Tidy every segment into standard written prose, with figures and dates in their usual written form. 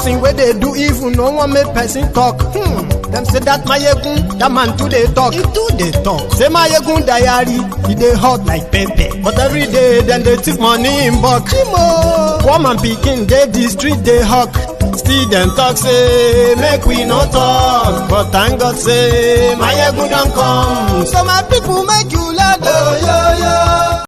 person where they do even no one make person talk. Them say that Mayegun, that man too they talk. He too they talk. Say Mayegun diary, he they hot like pepper. But every day then they take money in bulk. Woman picking they the street they hawk. Still them talk say make we no talk. But thank God say Mayegun don't come. So my people make you laugh. Oh yo yo.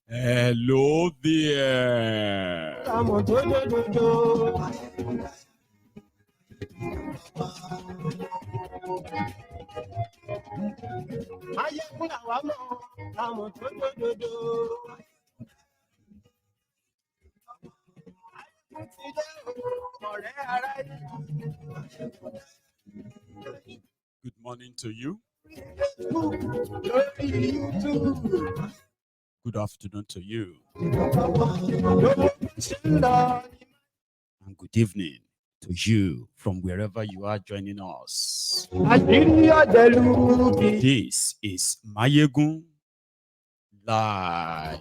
Hello there. Good morning to you. Good afternoon to you. And good evening to you from wherever you are joining us. This is Mayegun Live.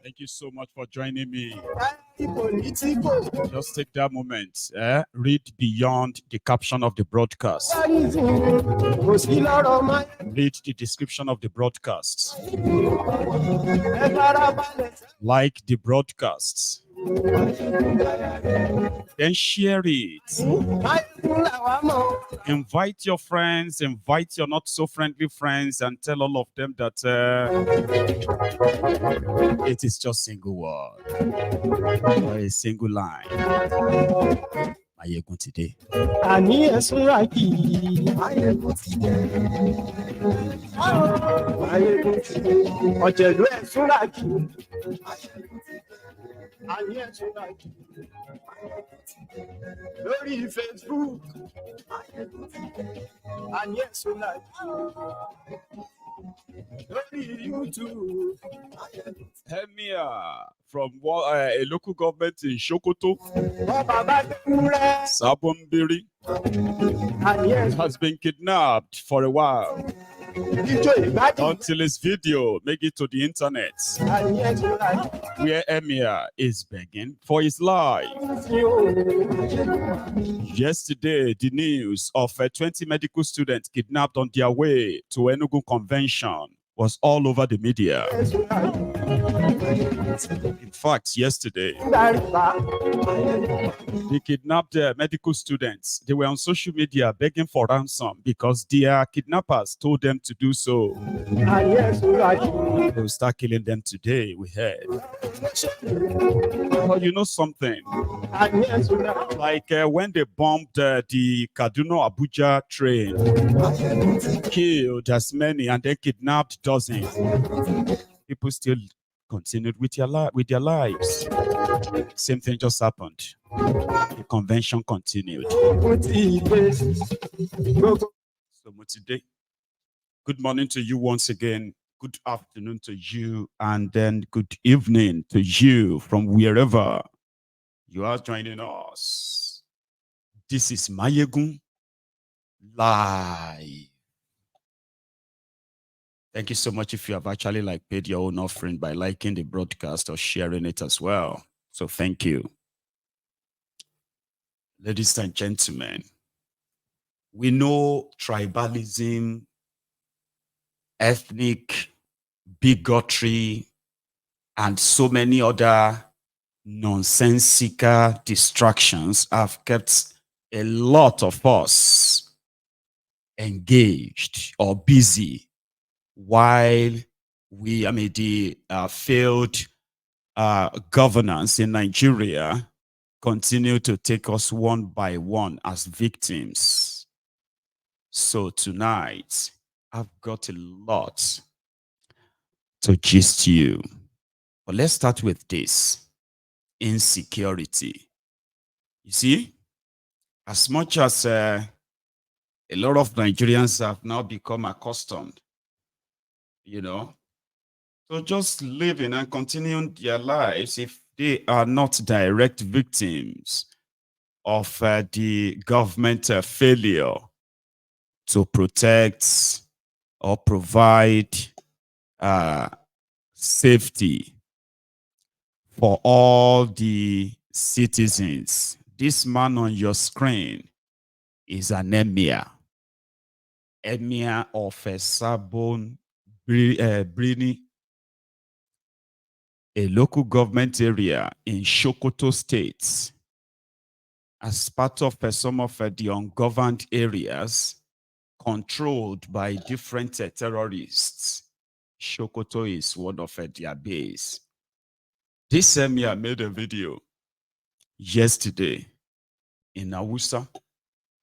Thank you so much for joining me. Just take that moment. Read beyond the caption of the broadcast. Read the description of the broadcast. Like the broadcasts. Then share it. Invite your friends, invite your not so friendly friends, and tell all of them that it is just single word or a single line. Mayegun today. Lórí Facebook, lórí YouTube. Emir from a local government in Sokoto, Sabombiri, has been kidnapped for a while. Until his video make it to the internet, where Emir is begging for his life. Yesterday, the news of 20 medical students kidnapped on their way to Enugu Convention was all over the media. In fact, yesterday, they kidnapped medical students. They were on social media begging for ransom because their kidnappers told them to do so. They will start killing them today, we heard. But you know something? Like when they bombed the Kaduna-Abuja train, killed as many and then kidnapped dozens. People still continued with their lives. Same thing just happened. The convention continued. So today, good morning to you once again. Good afternoon to you, and then good evening to you from wherever you are joining us. This is Mayegun Live. Thank you so much if you have actually paid your own offering by liking the broadcast or sharing it as well. So thank you. Ladies and gentlemen, we know tribalism, ethnic bigotry, and so many other nonsensical distractions have kept a lot of us engaged or busy while the failed governance in Nigeria continue to take us one by one as victims. So tonight, I've got a lot to gist you. But let's start with this. Insecurity. You see, as much as a A lot of Nigerians have now become accustomed, to just living and continuing their lives if they are not direct victims of the government failure to protect or provide safety for all the citizens. This man on your screen is an emir of Sabon Brini, a local government area in Sokoto State. As part of some of the ungoverned areas controlled by different terrorists, Sokoto is one of their base. This emir made a video yesterday in Awusa.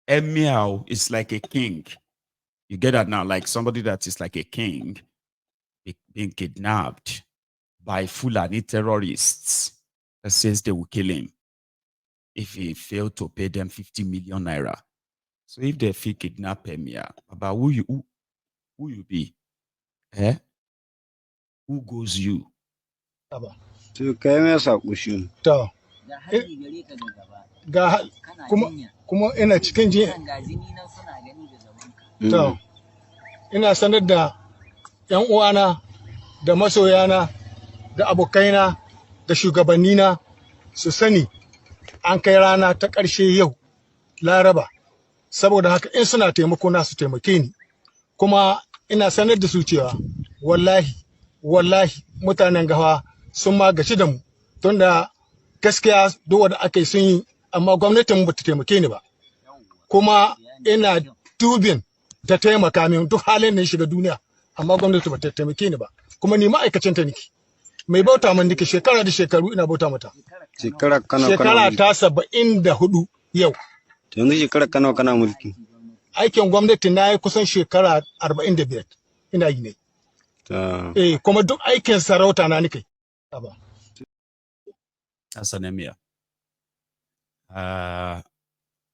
Emir is like a king. You get that now, like somebody that is like a king being kidnapped by Fulani terrorists that says they will kill him if he failed to pay them 50 million naira. So if they feel kidnap Emir, about who you be? Eh? Who goes you? To kai mai sakushin. To, ga kuma ina cikin ji. To, ina sanar da 'yan uwana da masoyana da abokaina da shugabannina su sani an kai rana ta ƙarshe yau Laraba. Saboda haka in suna taimako na su taimake ni. Kuma ina sanar da su cewa wallahi mutanen gawa sun magaci da mu tunda gaskiya duk wanda aka yi sun yi amma gwamnatin ba ta taimake ni ba. Kuma ina dubin ta taimaka min duk halin da shiga duniya amma gwamnati ba ta taimake ni ba. Kuma ni ma'aikacin ta nake. Mai bauta man nake shekara da shekaru ina bauta mata. Shekara ta 74 yau. Yanzu shekara kana mulki. Aikin gwamnati na yi kusan shekara 45 ina yi ne. Kuma duk aikin sarauta na nake. That's an emir.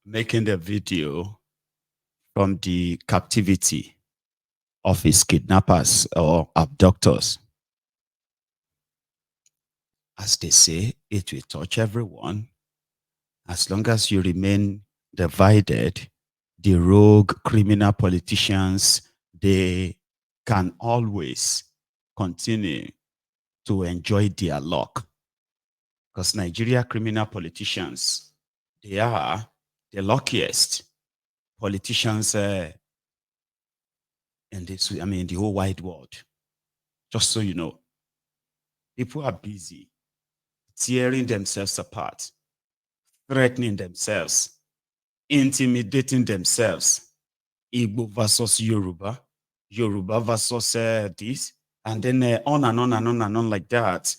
Making the video from the captivity of his kidnappers or abductors. As they say, it will touch everyone. As long as you remain divided, the rogue criminal politicians, they can always continue to enjoy their luck. Because Nigeria criminal politicians, they are the luckiest politicians in this, in the whole wide world. Just so you know, people are busy tearing themselves apart, threatening themselves, intimidating themselves. Igbo versus Yoruba, Yoruba versus this, and then on and on and on and on like that.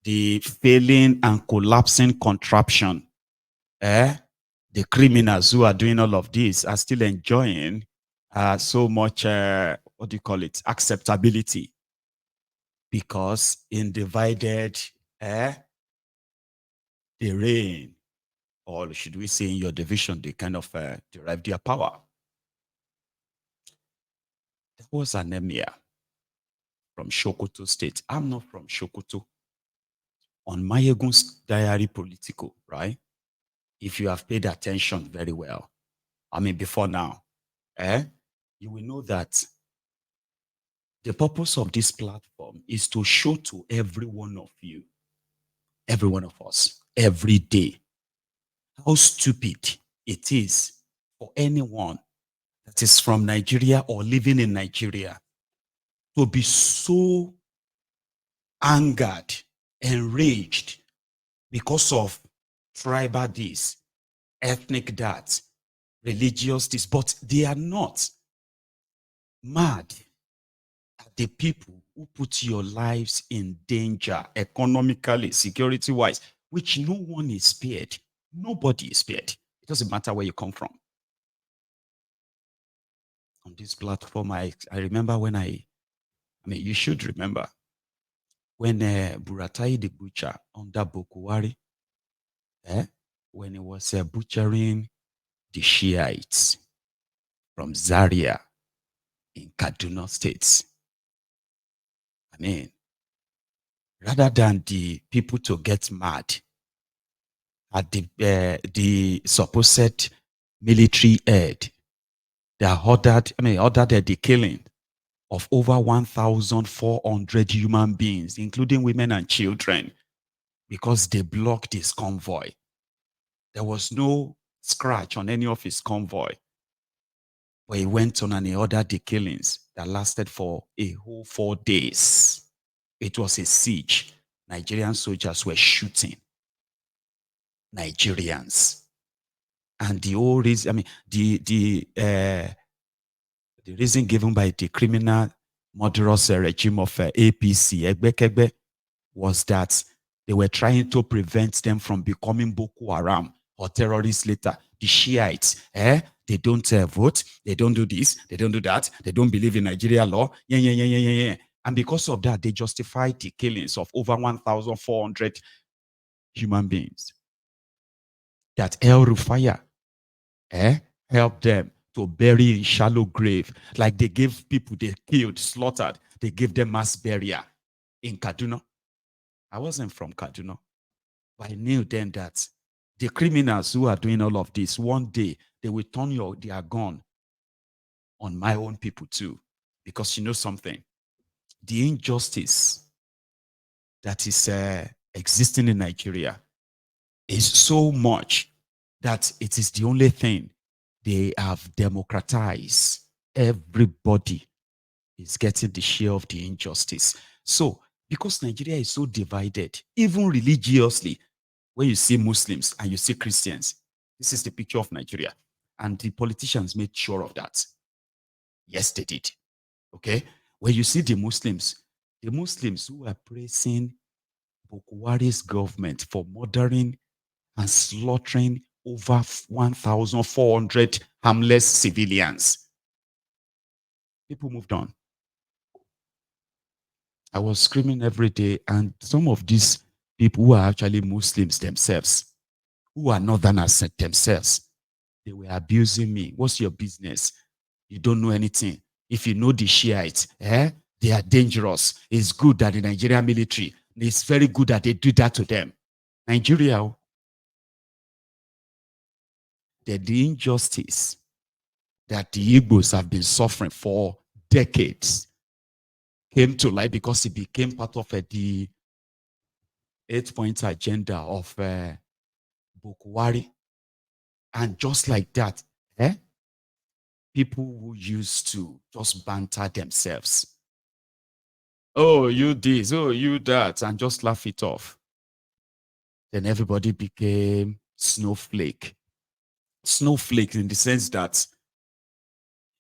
The failing and collapsing contraption. The criminals who are doing all of this are still enjoying so much, acceptability. Because in divided, they reign. Or should we say in your division, they kind of derive their power. There was an emir from Sokoto State. I'm not from Sokoto. On Mayegun's diary political, right? If you have paid attention very well, before now, you will know that the purpose of this platform is to show to every one of you, every one of us, every day, how stupid it is for anyone that is from Nigeria or living in Nigeria to be so angered, enraged because of tribal this, ethnic that, religious this, but they are not mad at the people who put your lives in danger economically, security-wise, which no one is spared. Nobody is spared. It doesn't matter where you come from. On this platform, I remember when you should remember when Buratai the butcher under Bokuwari, when he was butchering the Shiites from Zaria in Kaduna State. I mean, rather than the people to get mad at the supposed military head that ordered the killing of over 1,400 human beings, including women and children, because they blocked his convoy. There was no scratch on any of his convoy. But he went on and he ordered the killings that lasted for a whole 4 days. It was a siege. Nigerian soldiers were shooting Nigerians. And the whole reason, the reason given by the criminal murderous regime of APC, Egbekegbe, was that they were trying to prevent them from becoming Boko Haram or terrorists later. The Shiites, they don't vote, they don't do this, they don't do that, they don't believe in Nigeria law. And because of that, they justified the killings of over 1,400 human beings. That El Rufaya helped them to bury in shallow grave. Like they gave people they killed, slaughtered, they gave them mass burial in Kaduna. I wasn't from Kaduna, but I knew then that the criminals who are doing all of this, one day they will turn their gun on my own people too. Because you know something, the injustice that is existing in Nigeria is so much that it is the only thing they have democratized. Everybody is getting the share of the injustice. So, because Nigeria is so divided, even religiously, when you see Muslims and you see Christians, this is the picture of Nigeria. And the politicians made sure of that. Yes, they did. Okay? When you see the Muslims who are praising Buhari's government for murdering and slaughtering over 1,400 harmless civilians. People moved on. I was screaming every day, and some of these people who are actually Muslims themselves, who are northerners themselves, they were abusing me. What's your business? You don't know anything. If you know the Shiites, they are dangerous. It's good that the Nigerian military, it's very good that they do that to them. Nigeria, the injustice that the Igbos have been suffering for decades came to light because it became part of the 8-point agenda of Buhari. And just like that, people who used to just banter themselves. Oh, you this, oh, you that, and just laugh it off. Then everybody became snowflake. Snowflake in the sense that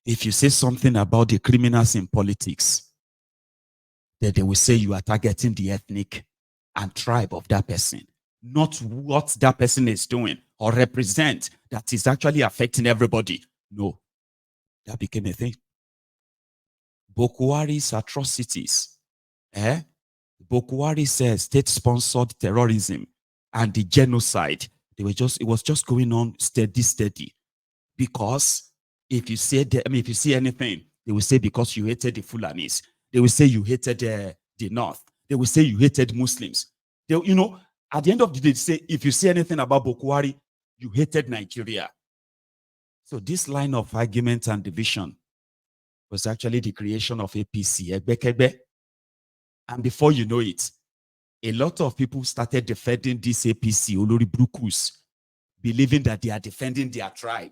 if you say something about the criminals in politics, then they will say you are targeting the ethnic and tribe of that person, not what that person is doing or represent that is actually affecting everybody. No, that became a thing. Boko Haram's atrocities, Boko Haram's state-sponsored terrorism and the genocide, it was just going on steady. Because if you say if you see anything, they will say because you hated the Fulanis. They will say you hated the North. They will say you hated Muslims. They, at the end of the day, they say if you see anything about Boko Haram, you hated Nigeria. So this line of argument and division was actually the creation of APC, Egbekegbe. And before you know it, a lot of people started defending this APC, Olori Brukus, believing that they are defending their tribe.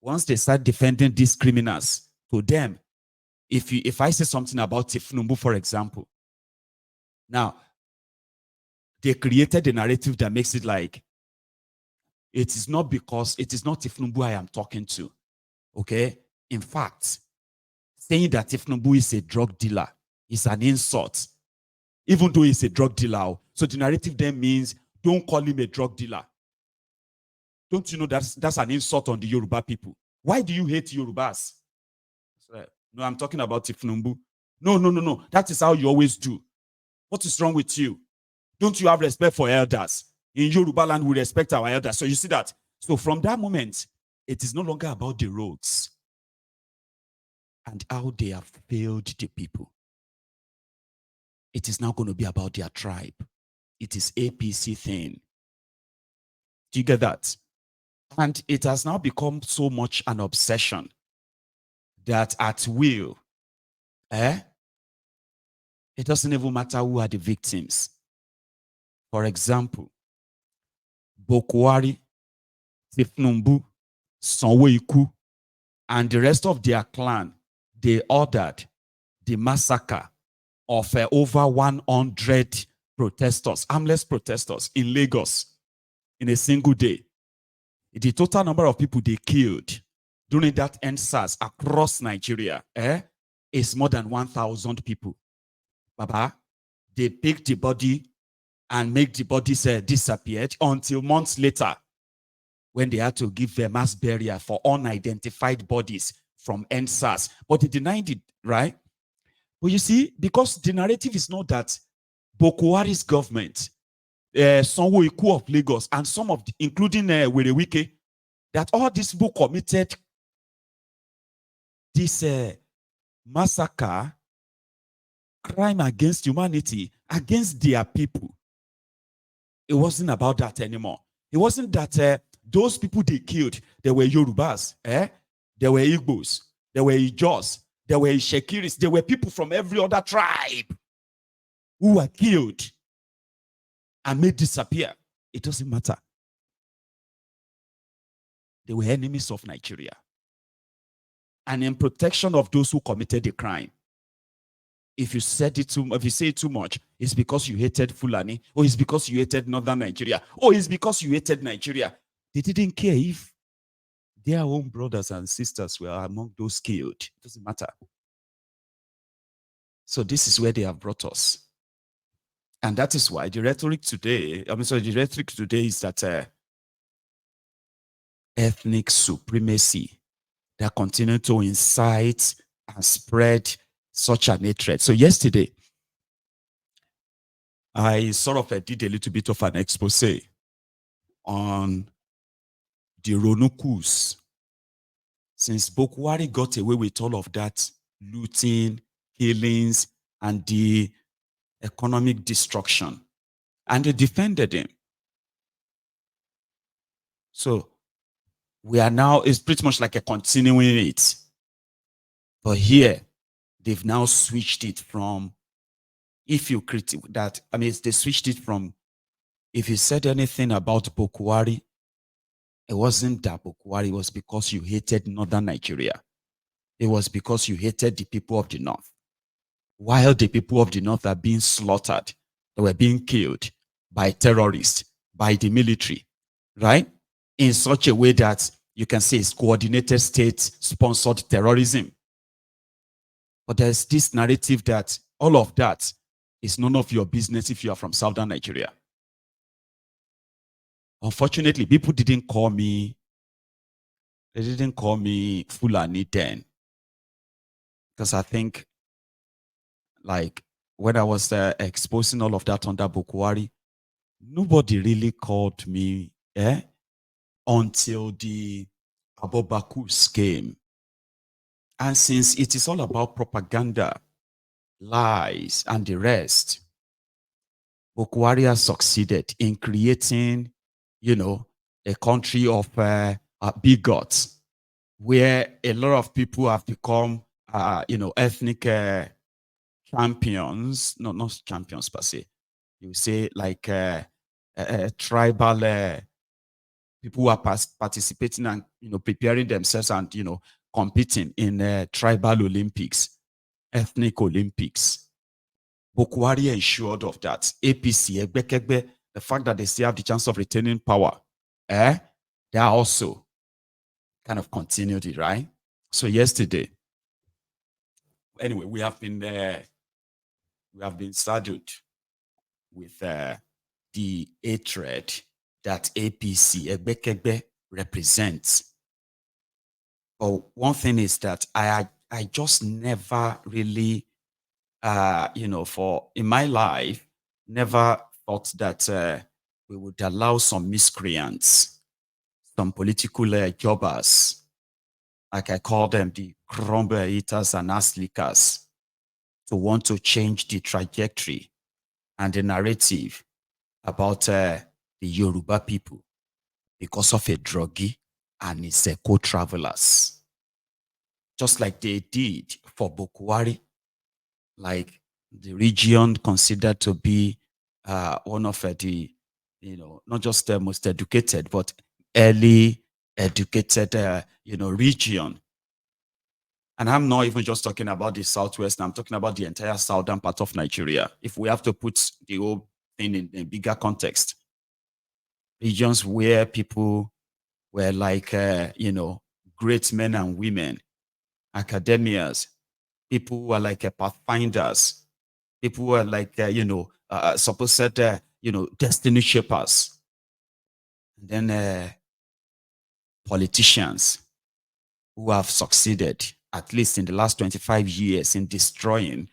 Once they start defending these criminals, to them, if I say something about Tifnumbu, for example, now they created a narrative that makes it like it is not Tifnumbu I am talking to. Okay? In fact, saying that Tifnumbu is a drug dealer is an insult, even though he's a drug dealer. So the narrative then means don't call him a drug dealer. Don't you know that's an insult on the Yoruba people? Why do you hate Yorubas? No, I'm talking about Tifnumbu. No. That is how you always do. What is wrong with you? Don't you have respect for elders? In Yoruba land, we respect our elders. So you see that. So from that moment, It is no longer about the roads and how they have failed the people. It is now going to be about their tribe. It is APC thing. Do you get that? And it has now become so much an obsession that at will, it doesn't even matter who are the victims. For example, Bokwari, Tifnumbu, Sanwo-Iku, and the rest of their clan, they ordered the massacre of over 100 protesters, armless protesters in Lagos in a single day. The total number of people they killed during that EndSARS across Nigeria is more than 1,000 people. Baba, they picked the body and make the bodies disappear until months later when they had to give a mass burial for unidentified bodies from EndSARS. But they denied it, right? But you see, because the narrative is not that Bokwari's government, Sanwo-Iku of Lagos, and some of, including Werewike, that all these people committed this massacre, crime against humanity, against their people. It wasn't about that anymore. It wasn't that those people they killed, they were Yorubas, they were Igbos, they were Ijos, they were Shekiris, they were people from every other tribe who were killed and made disappear. It doesn't matter. They were enemies of Nigeria. And in protection of those who committed the crime, if you say it too much, it's because you hated Fulani, or it's because you hated Northern Nigeria, or it's because you hated Nigeria. They didn't care if their own brothers and sisters were among those killed. It doesn't matter. So this is where they have brought us. And that is why the rhetoric today is that ethnic supremacy that continue to incite and spread such an hatred. So yesterday, I sort of did a little bit of an expose on the Ronukus. Since Bokwari got away with all of that looting, killings, and the economic destruction, and they defended him. So we are now, it's pretty much like a continuing it. But here, they've now switched it from, if you critique that, I mean, they switched it from, if you said anything about Bokwari, it wasn't that Bokwari, it was because you hated Northern Nigeria. It was because you hated the people of the North. While the people of the North are being slaughtered, they were being killed by terrorists, by the military, right? In such a way that you can say it's coordinated state-sponsored terrorism. But there's this narrative that all of that is none of your business if you are from Southern Nigeria. Unfortunately, people didn't call me, they didn't call me Fulani then. Because I think, like, when I was exposing all of that under Bokwari, nobody really called me until the Abobakus came. And since it is all about propaganda, lies, and the rest, Bokwari has succeeded in creating, you know, a country of bigots, where a lot of people have become, you know, ethnic champions. No, not champions per se. You say like tribal people who are participating and, you know, preparing themselves and, you know, competing in tribal Olympics, ethnic Olympics. Bokwari ensured of that. APC, Egbekegbe, the fact that they still have the chance of retaining power, they are also kind of continued it, right? So yesterday, anyway, we have been saddled with the hatred that APC, Egbekegbe, represents. But one thing is that I just never really, you know, in my life, never thought that we would allow some miscreants, some political jobbers, like I call them, the crumble eaters and ass lickers, to want to change the trajectory and the narrative about the Yoruba people because of a druggie and his co-travelers. Just like they did for Bokwari, like the region considered to be one of the, not just the most educated, but early educated, region. And I'm not even just talking about the Southwest. I'm talking about the entire southern part of Nigeria. If we have to put the whole thing in a bigger context, regions where people were like, great men and women, academias, people who are like pathfinders, people who are like, supposed, destiny shapers. And then politicians who have succeeded, at least in the last 25 years, in destroying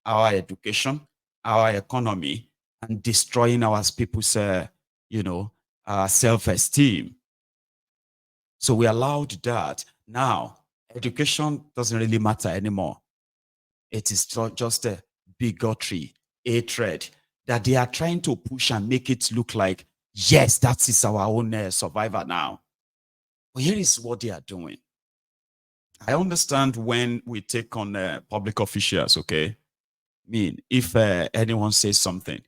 our education, our economy, and destroying our people's, self-esteem. So we allowed that. Now, education doesn't really matter anymore. It is just a bigotry, hatred that they are trying to push and make it look like, yes, that is our own survivor now. But here is what they are doing. I understand when we take on public officials, okay? I mean, if anyone says something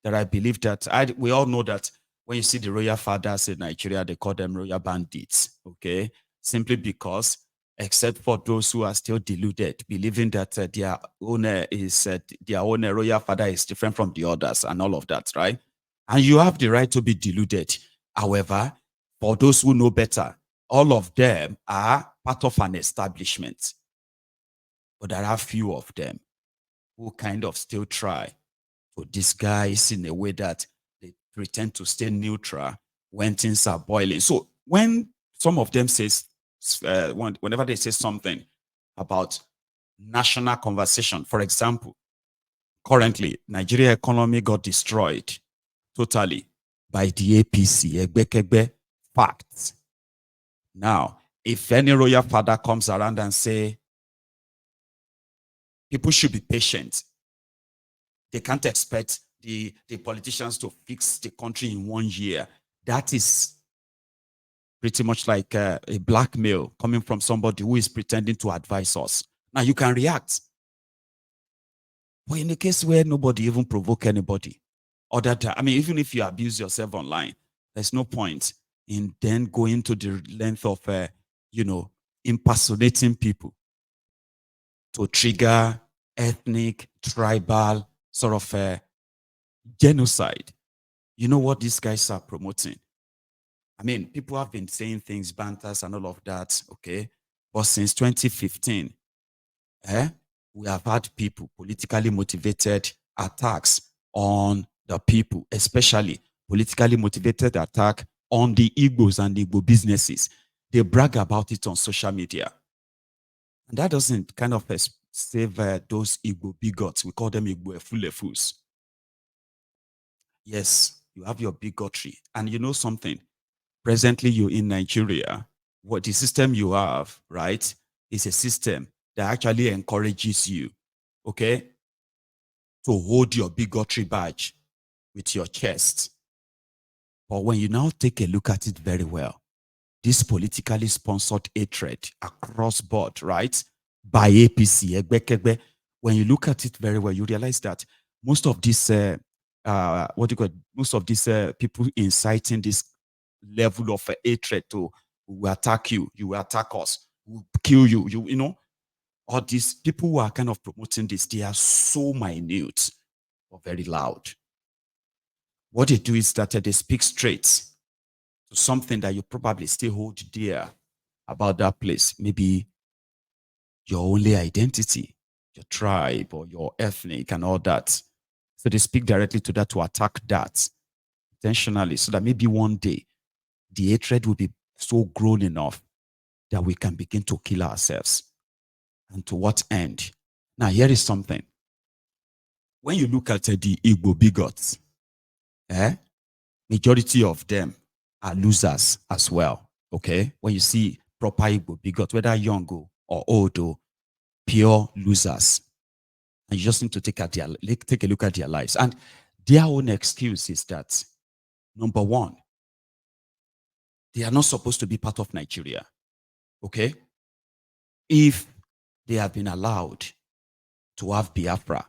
that I believe that, we all know that when you see the royal fathers in Nigeria, they call them royal bandits, okay? Simply because, except for those who are still deluded, believing that their own royal father is different from the others and all of that, right? And you have the right to be deluded. However, for those who know better, all of them are part of an establishment. But there are few of them who kind of still try to disguise in a way that they pretend to stay neutral when things are boiling. So when some of them says, whenever they say something about national conversation, for example, currently, Nigeria economy got destroyed totally by the APC, Egbekegbe facts. Now, if any royal father comes around and say, people should be patient, they can't expect the politicians to fix the country in 1 year. That is pretty much like a blackmail coming from somebody who is pretending to advise us. Now, you can react. But in a case where nobody even provoke anybody, or that, I mean, even if you abuse yourself online, there's no point in then going to the length of, impersonating people to trigger ethnic, tribal sort of genocide. You know what these guys are promoting? I mean, people have been saying things, banters and all of that, okay? But since 2015, we have had people, politically motivated attacks on the people, especially politically motivated attack on the Igbos and Igbo businesses. They brag about it on social media. And that doesn't kind of save those Igbo bigots. We call them Igbo efulefus. Yes, you have your bigotry. And you know something? Presently, you're in Nigeria. What the system you have, right, is a system that actually encourages you, okay, to hold your bigotry badge with your chest. But when you now take a look at it very well, this politically sponsored hatred across board, right, by APC, Egbekegbe, when you look at it very well, you realize that most of these, most of these people inciting this level of hatred to, we will attack you, you will attack us, we will kill you, you know, all these people who are kind of promoting this, they are so minute or very loud. What they do is that they speak straight to something that you probably still hold dear about that place. Maybe your only identity, your tribe or your ethnic and all that. So they speak directly to that to attack that intentionally so that maybe one day the hatred will be so grown enough that we can begin to kill ourselves. And to what end? Now, here is something. When you look at the Igbo bigots, majority of them are losers as well. Okay? When you see proper Igbo bigots, whether young or old or pure losers, and you just need to take a look at their lives. And their own excuse is that, number one, they are not supposed to be part of Nigeria. Okay? If they have been allowed to have Biafra,